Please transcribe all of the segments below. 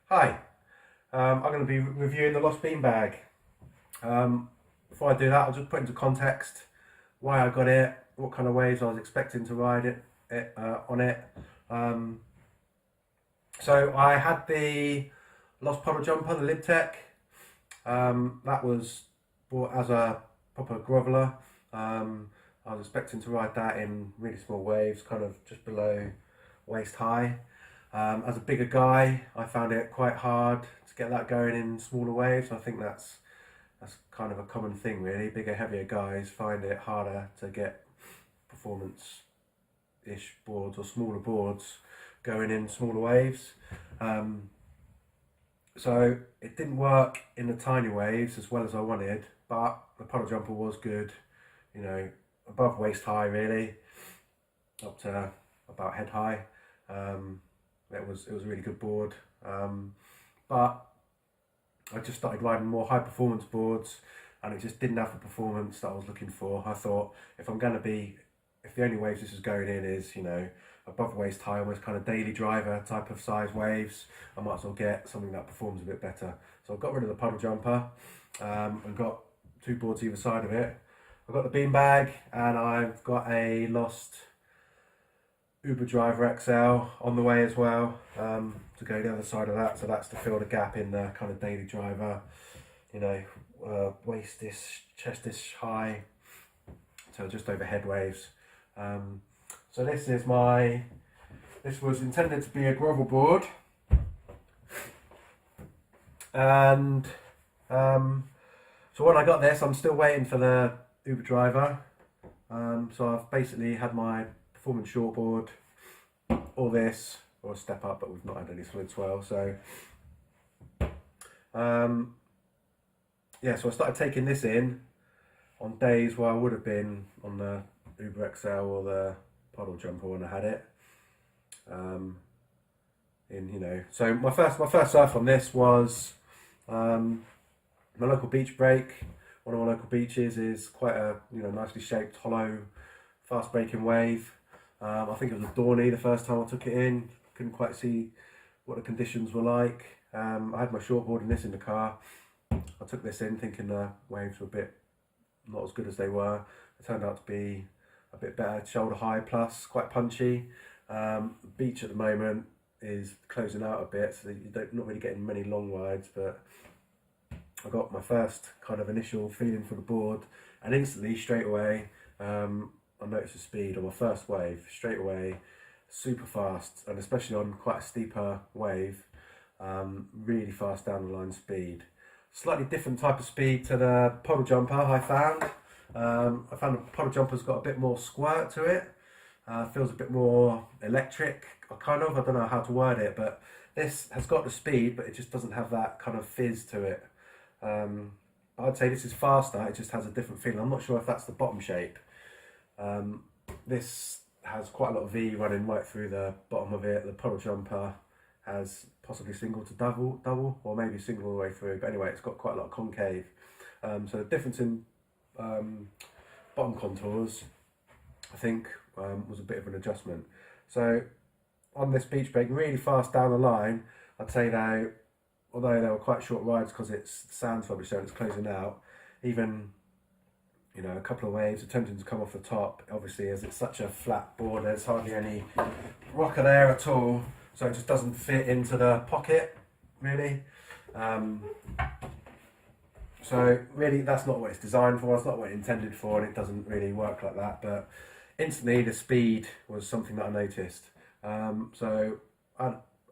Hi, I'm going to be reviewing the Lost Beanbag. Before I do that, I'll just put into context why I got it, what kind of waves I was expecting to ride on it. Um, so I had the Lost Puddle Jumper, the LibTech. That was bought as a proper groveler. I was expecting to ride that in really small waves, kind of just below waist high. As a bigger guy, I found it quite hard to get that going in smaller waves. I think that's kind of a common thing, really. Bigger, heavier guys find it harder to get performance-ish boards or smaller boards going in smaller waves. So it didn't work in the tiny waves as well as I wanted, but the puddle jumper was good, you know, above waist high really, up to about head high. It was a really good board, but I just started riding more high performance boards, and it just didn't have the performance that I was looking for. I thought if the only waves this is going in is, you know, above waist high, almost kind of daily driver type of size waves, I might as well get something that performs a bit better. So I got rid of the puddle jumper, and got two boards either side of it. I've got the beanbag, and I've got a Lost Uber Driver XL on the way as well, to go the other side of that. So that's to fill the gap in the kind of daily driver, you know, waist-ish, chest-ish high, so just over head waves. So this was intended to be a grovel board, and so when I got this, I'm still waiting for the Uber Driver. So I've basically had my performance shortboard, or this, or a step up, but we've not had any solid swell. So yeah, so I started taking this in on days where I would have been on the Uber XL or the puddle jumper when I had it. So my first surf on this was my local beach break. One of my local beaches is quite a nicely shaped, hollow, fast breaking wave. I think it was a Dawny the first time I took it in. Couldn't quite see what the conditions were like. I had my shortboard and this in the car. I took this in thinking the waves were a bit not as good as they were. It turned out to be a bit better, shoulder high plus, quite punchy. Beach at the moment is closing out a bit, so you're not really getting many long rides, but I got my first kind of initial feeling for the board, and instantly, straight away, I noticed the speed on my first wave, straight away, super fast, and especially on quite a steeper wave, really fast down the line speed. Slightly different type of speed to the puddle jumper, I found. I found the puddle jumper's got a bit more squirt to it. Feels a bit more electric, I don't know how to word it, but this has got the speed, but it just doesn't have that kind of fizz to it. I'd say this is faster, it just has a different feeling. I'm not sure if that's the bottom shape. This has quite a lot of V running right through the bottom of it. The puddle jumper has possibly single to double, or maybe single all the way through, but anyway, it's got quite a lot of concave. So the difference in bottom contours, I think, was a bit of an adjustment. So on this beach break, really fast down the line, I'd say now, although they were quite short rides because it's sand's rubbish there and it's closing out, even a couple of waves attempting to come off the top, obviously as it's such a flat board, there's hardly any rocker there at all, so it just doesn't fit into the pocket really. So really that's not what it's designed for, it's not what it's intended for, and it doesn't really work like that. But instantly the speed was something that I noticed.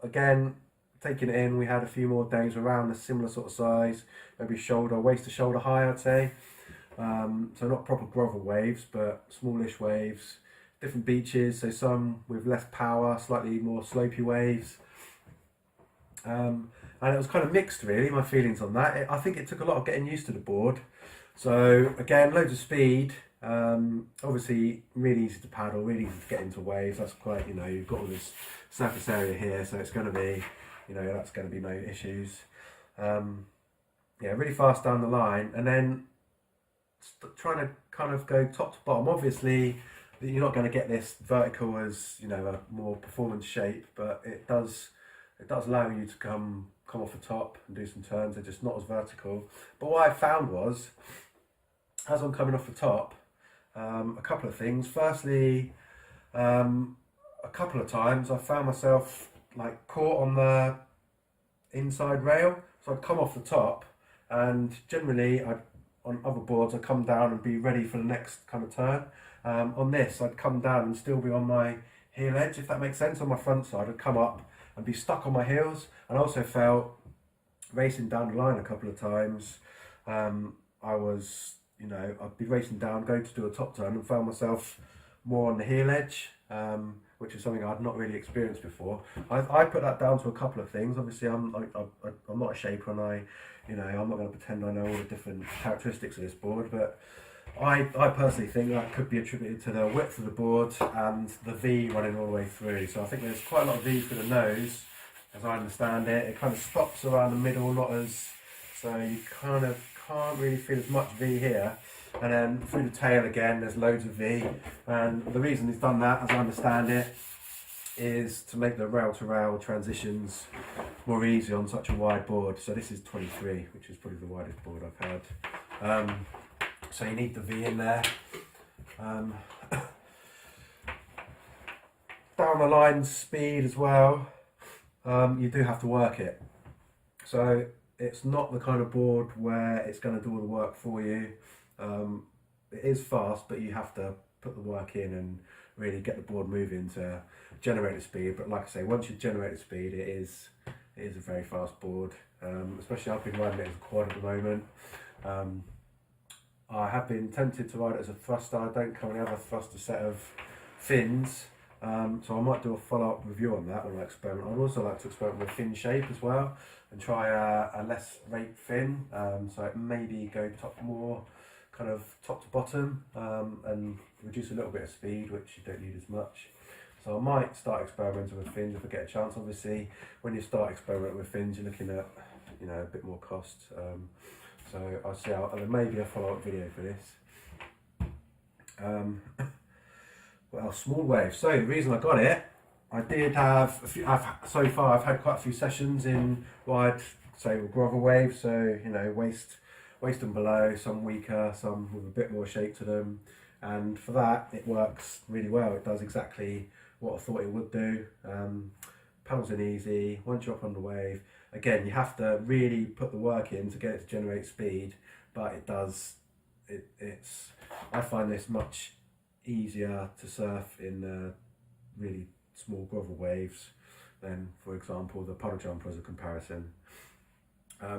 Again, taking it in, we had a few more days around a similar sort of size, maybe waist to shoulder high, I'd say. So not proper grovel waves, but smallish waves, different beaches, so some with less power, slightly more slopey waves. And it was kind of mixed really, my feelings on that. I think it took a lot of getting used to the board. So again, loads of speed, obviously really easy to paddle, really easy to get into waves. That's quite, you've got all this surface area here, so it's going to be, that's going to be no issues. Yeah, really fast down the line, and then trying to kind of go top to bottom. Obviously, you're not going to get this vertical as, you know, a more performance shape, but it does allow you to come off the top and do some turns. They're just not as vertical. But what I found was, as I'm coming off the top, a couple of things. Firstly, a couple of times I found myself like caught on the inside rail, so I'd come off the top, and generally on other boards I'd come down and be ready for the next kind of turn. On this I'd come down and still be on my heel edge, if that makes sense. On my front side I'd come up and be stuck on my heels, and I also felt racing down the line a couple of times, I was, you know, I'd be racing down, going to do a top turn, and found myself more on the heel edge, which is something I'd not really experienced before. I put that down to a couple of things. Obviously, I'm not a shaper, and you know, I'm not going to pretend I know all the different characteristics of this board, but I personally think that could be attributed to the width of the board and the V running all the way through. So I think there's quite a lot of V for the nose, as I understand it. It kind of stops around the middle, so you kind of can't really feel as much V here. And then through the tail again, there's loads of V. And the reason he's done that, as I understand it, is to make the rail-to-rail transitions more easy on such a wide board. So this is 23, which is probably the widest board I've had. So you need the V in there. Down the line speed as well, you do have to work it. So it's not the kind of board where it's going to do all the work for you. It is fast, but you have to put the work in and really get the board moving to generate the speed. But like I say, once you generate the speed, it is a very fast board. Especially I've been riding it as a quad at the moment. I have been tempted to ride it as a thruster. I don't currently have a thruster set of fins, so I might do a follow-up review on that when I experiment. I'd also like to experiment with fin shape as well and try a less rate fin, so it maybe go more kind of top to bottom, and reduce a little bit of speed, which you don't need as much. So I might start experimenting with fins if I get a chance. Obviously, when you start experimenting with fins, you're looking at, you know, a bit more cost. So I'll see there may be a follow-up video for this. Well, small wave. So the reason I got it, I did have a few. So far I've had quite a few sessions in wide, say, gravel waves. So, you know, waist and below, some weaker, some with a bit more shape to them, and for that it works really well. It does exactly what I thought it would do. Pedals in easy. Once you're up on the wave, again, you have to really put the work in to get it to generate speed, but it does. I find this much easier to surf in really small gravel waves than, for example, the puddle jumper as a comparison.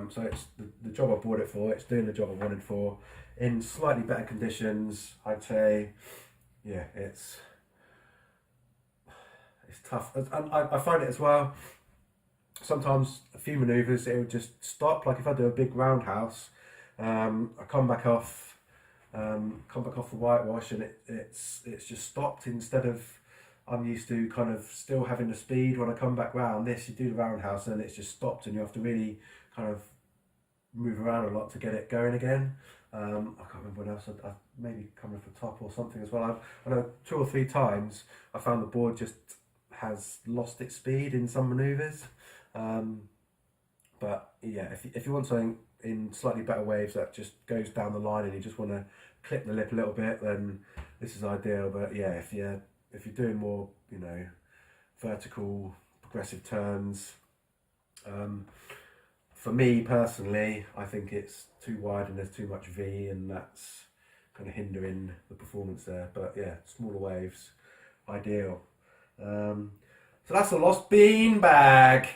So it's the job I bought it for. It's doing the job I wanted for in slightly better conditions. I'd say, yeah, it's tough. And I find it as well. Sometimes a few manoeuvres it would just stop. Like if I do a big roundhouse, I come back off the whitewash, and it's just stopped. Instead of, I'm used to kind of still having the speed when I come back round. This, you do the roundhouse and it's just stopped, and you have to really kind of move around a lot to get it going again. I can't remember when else I maybe coming off the top or something as well. I know 2 or 3 times I found the board just has lost its speed in some manoeuvres. But yeah, if you want something in slightly better waves that just goes down the line and you just want to clip the lip a little bit, then this is ideal. But yeah, if you're doing more, you know, vertical progressive turns, for me personally, I think it's too wide and there's too much V, and that's kind of hindering the performance there. But yeah, smaller waves, ideal. So that's a lost bean bag.